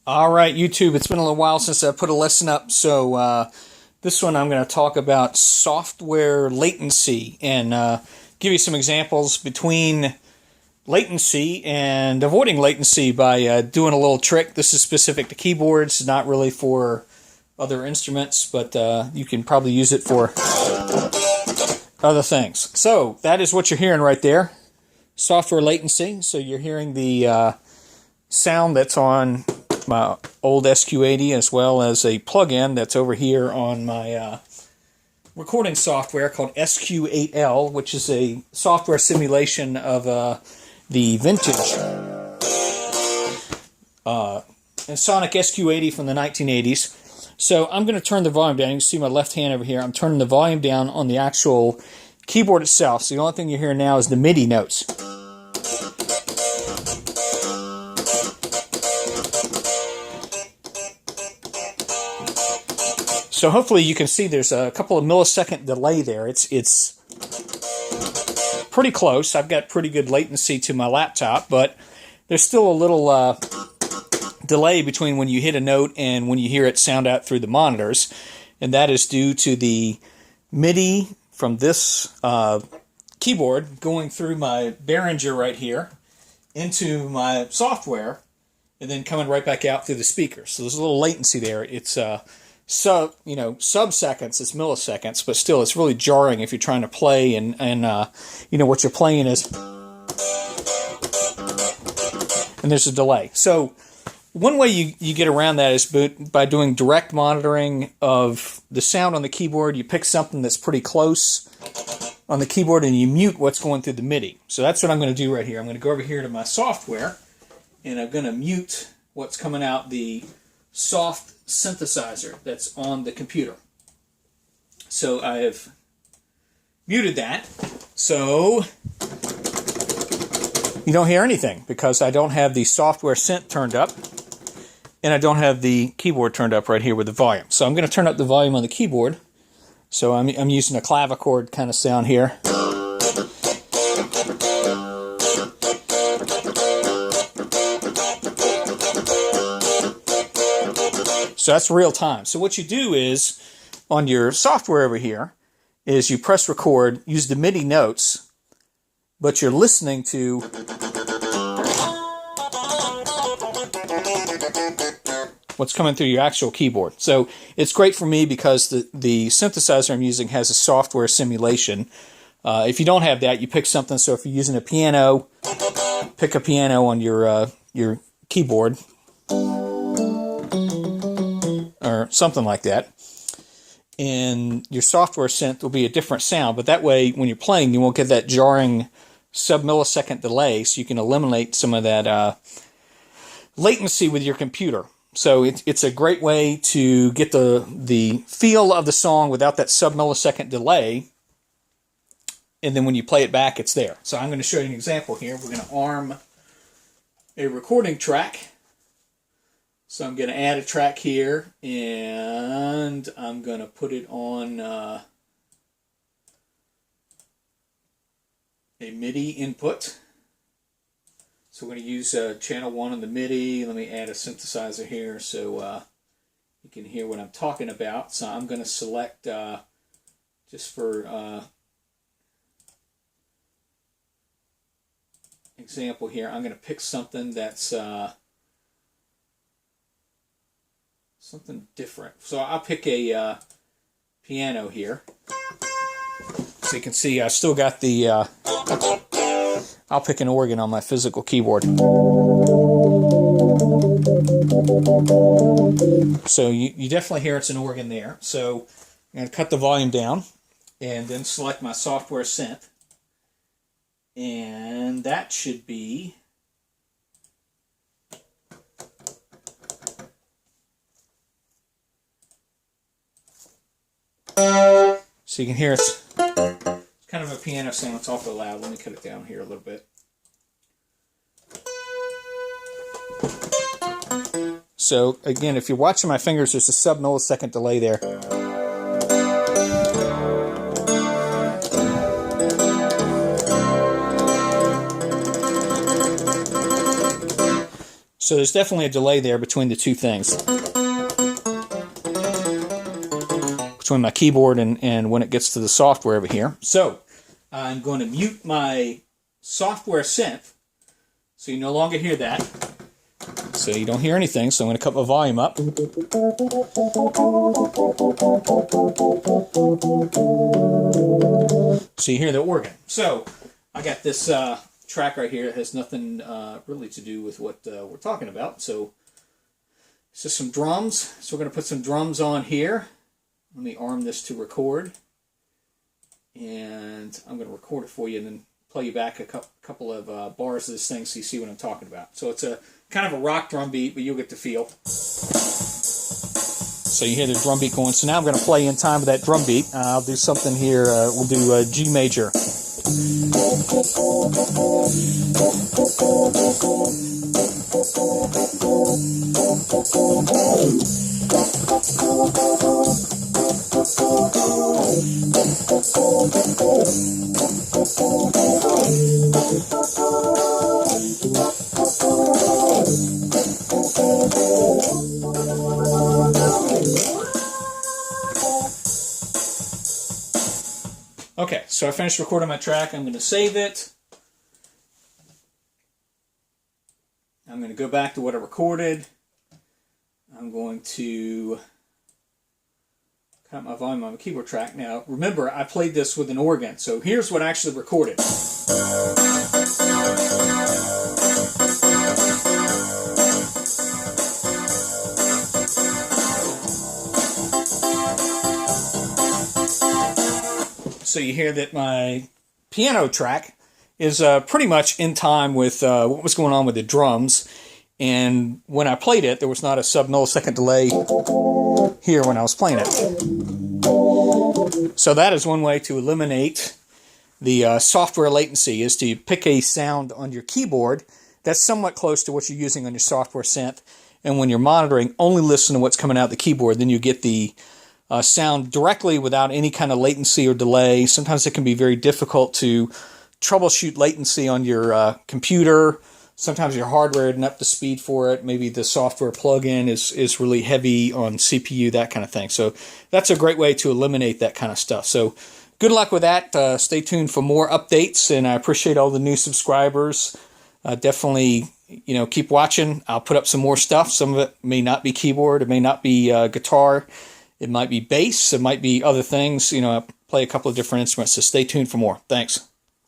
All right, YouTube, it's been a little while since I put a lesson up, so this one I'm going to talk about software latency and give you some examples between latency and avoiding latency by doing a little trick. This is specific to keyboards, not really for other instruments, but you can probably use it for other things. So that is what you're hearing right there, software latency. So you're hearing the sound that's on my old SQ80 as well as a plugin that's over here on my recording software called SQ8L, which is a software simulation of the vintage Sonic SQ80 from the 1980s. So I'm going to turn the volume down. You can see my left hand over here. I'm turning the volume down on the actual keyboard itself. So the only thing you hear now is the MIDI notes. So hopefully you can see there's a couple of millisecond delay there. It's pretty close. I've got pretty good latency to my laptop, but there's still a little delay between when you hit a note and when you hear it sound out through the monitors. And that is due to the MIDI from this keyboard going through my Behringer right here into my software and then coming right back out through the speaker. So there's a little latency there. It's sub-seconds, it's milliseconds, but still it's really jarring if you're trying to play and what you're playing is, and there's a delay. So one way you get around that is by doing direct monitoring of the sound on the keyboard. You pick something that's pretty close on the keyboard and you mute what's going through the MIDI. So that's what I'm going to do right here. I'm going to go over here to my software and I'm going to mute what's coming out the soft synthesizer that's on the computer. So I have muted that, so you don't hear anything because I don't have the software synth turned up and I don't have the keyboard turned up right here with the volume. So I'm going to turn up the volume on the keyboard. So I'm using a clavichord kind of sound here. So that's real time. So what you do is, on your software over here, is you press record, use the MIDI notes, but you're listening to what's coming through your actual keyboard. So it's great for me because the synthesizer I'm using has a software simulation. If you don't have that, you pick something. So if you're using a piano, pick a piano on your keyboard, or something like that, and your software synth will be a different sound, but that way when you're playing you won't get that jarring sub-millisecond delay, so you can eliminate some of that latency with your computer. So it's a great way to get the feel of the song without that sub-millisecond delay, and then when you play it back it's there. So I'm going to show you an example here. We're going to arm a recording track. So I'm going to add a track here, and I'm going to put it on a MIDI input. So we're going to use channel 1 on the MIDI. Let me add a synthesizer here so you can hear what I'm talking about. So I'm going to select, just for example here, I'm going to pick something that's something different. So I'll pick a piano here. So you can see I still got the, I'll pick an organ on my physical keyboard. So you definitely hear it's an organ there. So I'm going to cut the volume down and then select my software synth. And that should be so you can hear it's kind of a piano sound. It's awfully loud. Let me cut it down here a little bit. So again, if you're watching my fingers, there's a sub-millisecond delay there. So there's definitely a delay there between the two things. Between my keyboard and when it gets to the software over here. So I'm going to mute my software synth so you no longer hear that. So you don't hear anything, so I'm going to cut my volume up. So you hear the organ. So I got this track right here that has nothing really to do with what we're talking about. So it's just some drums. So we're going to put some drums on here. Let me arm this to record. And I'm going to record it for you and then play you back a couple of bars of this thing so you see what I'm talking about. So it's a kind of a rock drum beat, but you'll get the feel. So you hear the drum beat going. So now I'm going to play in time with that drum beat. I'll do something here. We'll do G major. Okay, so I finished recording my track. I'm going to save it. I'm going to go back to what I recorded. I'm going to cut my volume on the keyboard track. Now, remember, I played this with an organ, so here's what I actually recorded. So you hear that my piano track is pretty much in time with what was going on with the drums. And when I played it, there was not a sub-millisecond delay here when I was playing it. So that is one way to eliminate the software latency, is to pick a sound on your keyboard that's somewhat close to what you're using on your software synth. And when you're monitoring, only listen to what's coming out the keyboard. Then you get the sound directly without any kind of latency or delay. Sometimes it can be very difficult to troubleshoot latency on your computer. Sometimes your hardware isn't up to speed for it. Maybe the software plugin is really heavy on CPU, that kind of thing. So that's a great way to eliminate that kind of stuff. So good luck with that. Stay tuned for more updates, and I appreciate all the new subscribers. Definitely, keep watching. I'll put up some more stuff. Some of it may not be keyboard. It may not be guitar. It might be bass. It might be other things. I play a couple of different instruments, so stay tuned for more. Thanks.